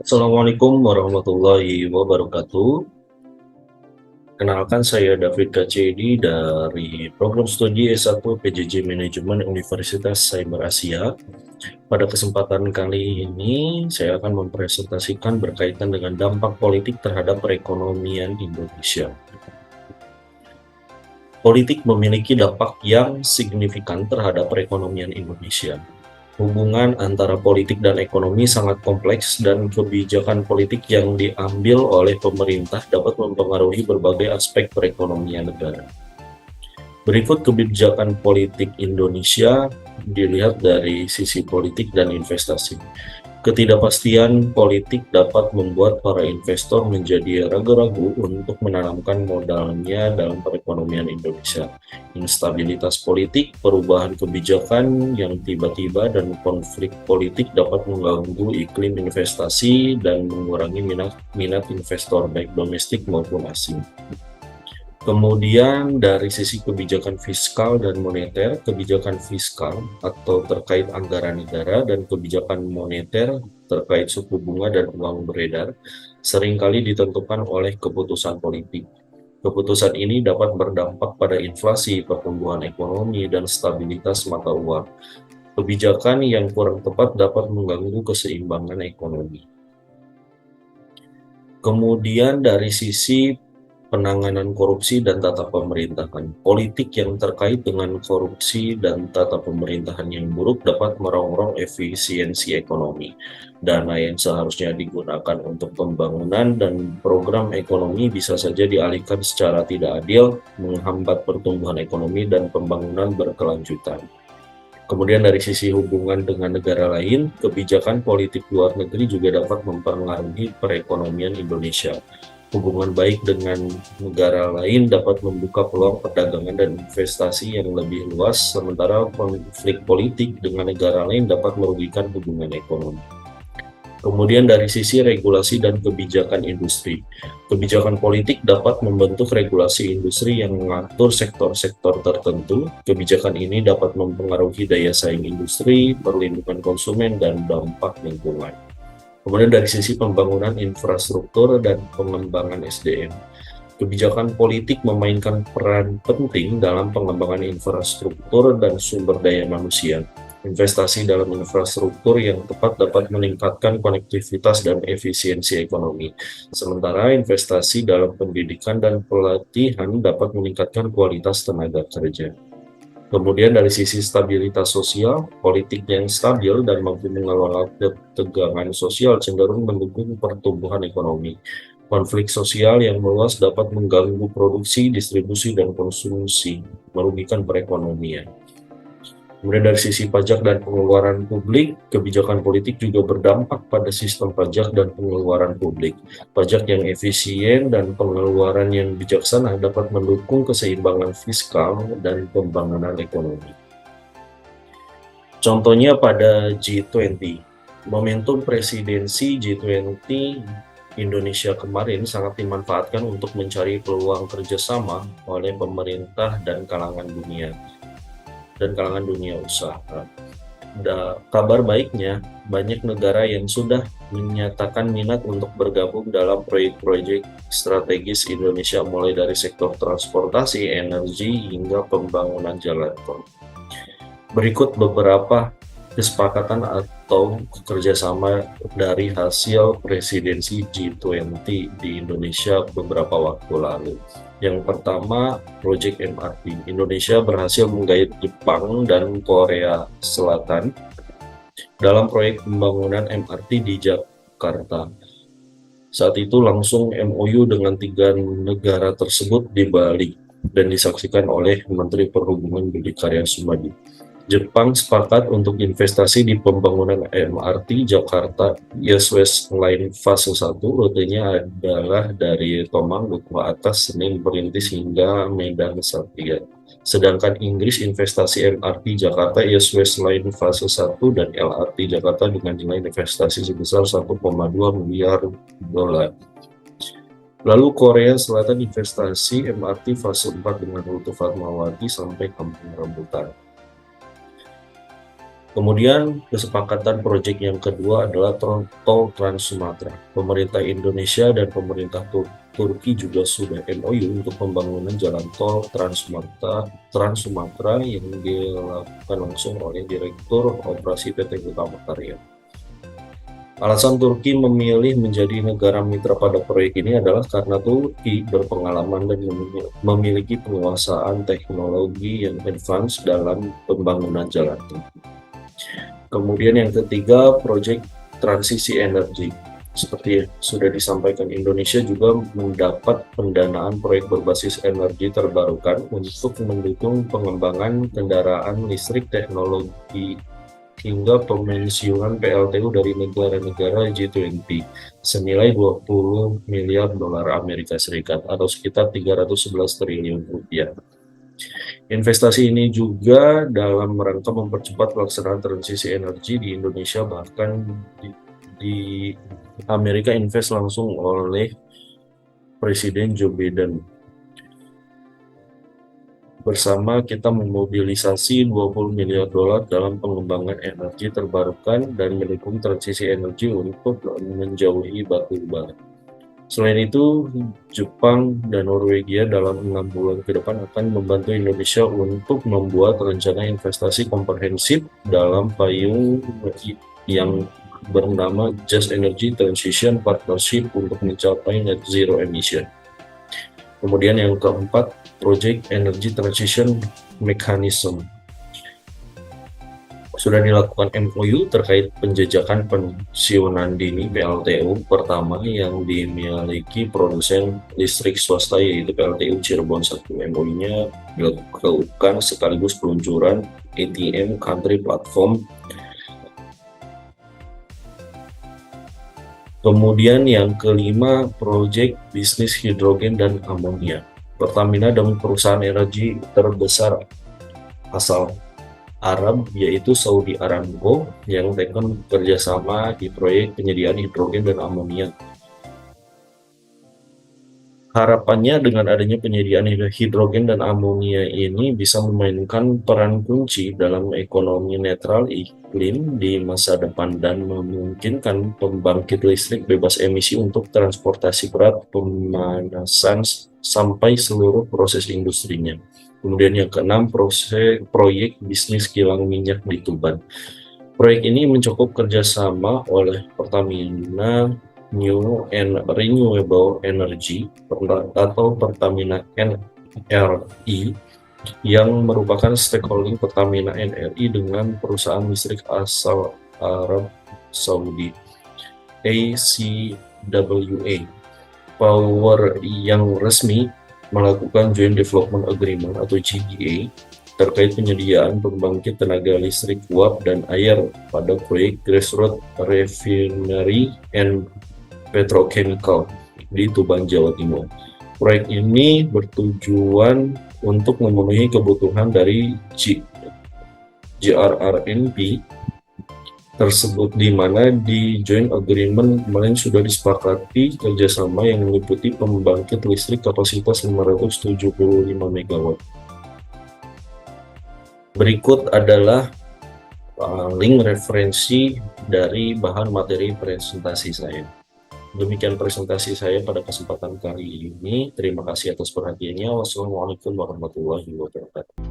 Assalamualaikum warahmatullahi wabarakatuh. Kenalkan saya David Kacedi dari program studi S1 PJJ Manajemen Universitas Cyber Asia. Pada kesempatan kali ini, saya akan mempresentasikan berkaitan dengan dampak politik terhadap perekonomian Indonesia. Politik memiliki dampak yang signifikan terhadap perekonomian Indonesia. Hubungan antara politik dan ekonomi sangat kompleks dan kebijakan politik yang diambil oleh pemerintah dapat mempengaruhi berbagai aspek perekonomian negara. Berikut kebijakan politik Indonesia dilihat dari sisi politik dan investasi. Ketidakpastian politik dapat membuat para investor menjadi ragu-ragu untuk menanamkan modalnya dalam perekonomian Indonesia. Instabilitas politik, perubahan kebijakan yang tiba-tiba, dan konflik politik dapat mengganggu iklim investasi dan mengurangi minat investor baik domestik maupun asing. Kemudian dari sisi kebijakan fiskal dan moneter, kebijakan fiskal atau terkait anggaran negara dan kebijakan moneter terkait suku bunga dan uang beredar seringkali ditentukan oleh keputusan politik. Keputusan ini dapat berdampak pada inflasi, pertumbuhan ekonomi, dan stabilitas mata uang. Kebijakan yang kurang tepat dapat mengganggu keseimbangan ekonomi. Kemudian dari sisi penanganan korupsi dan tata pemerintahan. Politik yang terkait dengan korupsi dan tata pemerintahan yang buruk dapat merongrong efisiensi ekonomi. Dana yang seharusnya digunakan untuk pembangunan dan program ekonomi bisa saja dialihkan secara tidak adil, menghambat pertumbuhan ekonomi dan pembangunan berkelanjutan. Kemudian dari sisi hubungan dengan negara lain, kebijakan politik luar negeri juga dapat mempengaruhi perekonomian Indonesia. Hubungan baik dengan negara lain dapat membuka peluang perdagangan dan investasi yang lebih luas, sementara konflik politik dengan negara lain dapat merugikan hubungan ekonomi. Kemudian dari sisi regulasi dan kebijakan industri, kebijakan politik dapat membentuk regulasi industri yang mengatur sektor-sektor tertentu. Kebijakan ini dapat mempengaruhi daya saing industri, perlindungan konsumen, dan dampak lingkungan. Kemudian dari sisi pembangunan infrastruktur dan pengembangan SDM, kebijakan politik memainkan peran penting dalam pengembangan infrastruktur dan sumber daya manusia. Investasi dalam infrastruktur yang tepat dapat meningkatkan konektivitas dan efisiensi ekonomi, sementara investasi dalam pendidikan dan pelatihan dapat meningkatkan kualitas tenaga kerja. Kemudian dari sisi stabilitas sosial, politik yang stabil dan mampu mengelola ketegangan sosial cenderung mendukung pertumbuhan ekonomi. Konflik sosial yang meluas dapat mengganggu produksi, distribusi, dan konsumsi, merugikan perekonomian. Kemudian dari sisi pajak dan pengeluaran publik, kebijakan politik juga berdampak pada sistem pajak dan pengeluaran publik. Pajak yang efisien dan pengeluaran yang bijaksana dapat mendukung keseimbangan fiskal dan pembangunan ekonomi. Contohnya pada G20, momentum presidensi G20 Indonesia kemarin sangat dimanfaatkan untuk mencari peluang kerjasama oleh pemerintah dan kalangan dunia usaha. Kabar baiknya, banyak negara yang sudah menyatakan minat untuk bergabung dalam proyek-proyek strategis Indonesia, mulai dari sektor transportasi, energi, hingga pembangunan jalan tol. Berikut beberapa kesepakatan atau kerjasama dari hasil presidensi G20 di Indonesia beberapa waktu lalu. Yang pertama, Project MRT. Indonesia berhasil menggait Jepang dan Korea Selatan dalam proyek pembangunan MRT di Jakarta. Saat itu langsung MOU dengan 3 negara tersebut di Bali dan disaksikan oleh Menteri Perhubungan Budi Karya Sumadi. Jepang sepakat untuk investasi di pembangunan MRT Jakarta East West Line fase 1. Rutenya adalah dari Tomang, Dukuh Atas, Senen, Perintis hingga Medan Satria. Sedangkan Inggris investasi MRT Jakarta East West Line fase 1 dan LRT Jakarta dengan nilai investasi sebesar 1,2 miliar dolar. Lalu Korea Selatan investasi MRT fase 4 dengan rute Fatmawati sampai Kampung Rambutan. Kemudian kesepakatan proyek yang kedua adalah Tol Trans Sumatera. Pemerintah Indonesia dan pemerintah Turki juga sudah MOU untuk pembangunan jalan tol Trans Sumatera yang dilakukan langsung oleh Direktur Operasi PT Utama Karya. Alasan Turki memilih menjadi negara mitra pada proyek ini adalah karena Turki berpengalaman dan memiliki penguasaan teknologi yang advance dalam pembangunan jalan tol. Kemudian yang ketiga, proyek transisi energi. Seperti sudah disampaikan, Indonesia juga mendapat pendanaan proyek berbasis energi terbarukan untuk mendukung pengembangan kendaraan listrik teknologi hingga pemensiunan PLTU dari negara-negara G20 senilai 20 miliar dolar Amerika Serikat atau sekitar 311 triliun rupiah. Investasi ini juga dalam rangka mempercepat pelaksanaan transisi energi di Indonesia, bahkan di Amerika invest langsung oleh Presiden Joe Biden. Bersama kita memobilisasi 20 miliar dolar dalam pengembangan energi terbarukan dan mendukung transisi energi untuk menjauhi batu bara. Selain itu, Jepang dan Norwegia dalam 6 bulan ke depan akan membantu Indonesia untuk membuat rencana investasi komprehensif dalam payung yang bernama Just Energy Transition Partnership untuk mencapai net zero emission. Kemudian yang keempat, Project Energy Transition Mechanism. Sudah dilakukan MOU terkait penjajakan pensiunan dini PLTU pertama yang dimiliki produsen listrik swasta yaitu PLTU Cirebon 1. MOU-nya dilakukan sekaligus peluncuran ATM Country Platform. Kemudian yang kelima, proyek bisnis hidrogen dan amonia. Pertamina dan perusahaan energi terbesar asal Arab yaitu Saudi Aramco yang tekan kerjasama di proyek penyediaan hidrogen dan amonia. Harapannya dengan adanya penyediaan hidrogen dan amonia ini bisa memainkan peran kunci dalam ekonomi netral iklim di masa depan dan memungkinkan pembangkit listrik bebas emisi untuk transportasi berat, pemanasan, sampai seluruh proses industrinya. Kemudian yang keenam, proyek bisnis kilang minyak di Tuban. Proyek ini mencakup kerjasama oleh Pertamina New and Renewable Energy atau Pertamina NRI yang merupakan stakeholding Pertamina NRI dengan perusahaan listrik asal Arab Saudi ACWA Power yang resmi melakukan Joint Development Agreement atau JDA terkait penyediaan pembangkit tenaga listrik uap dan air pada proyek Grassroots Refinery and Petrochemical di Tuban, Jawa Timur. Proyek ini bertujuan untuk memenuhi kebutuhan dari GRRNP tersebut, di mana di Joint Agreement kemarin sudah disepakati kerjasama yang meliputi pembangkit listrik kapasitas 575 MW. Berikut adalah link referensi dari bahan materi presentasi saya. Demikian presentasi saya pada kesempatan kali ini. Terima kasih atas perhatiannya. Wassalamualaikum warahmatullahi wabarakatuh.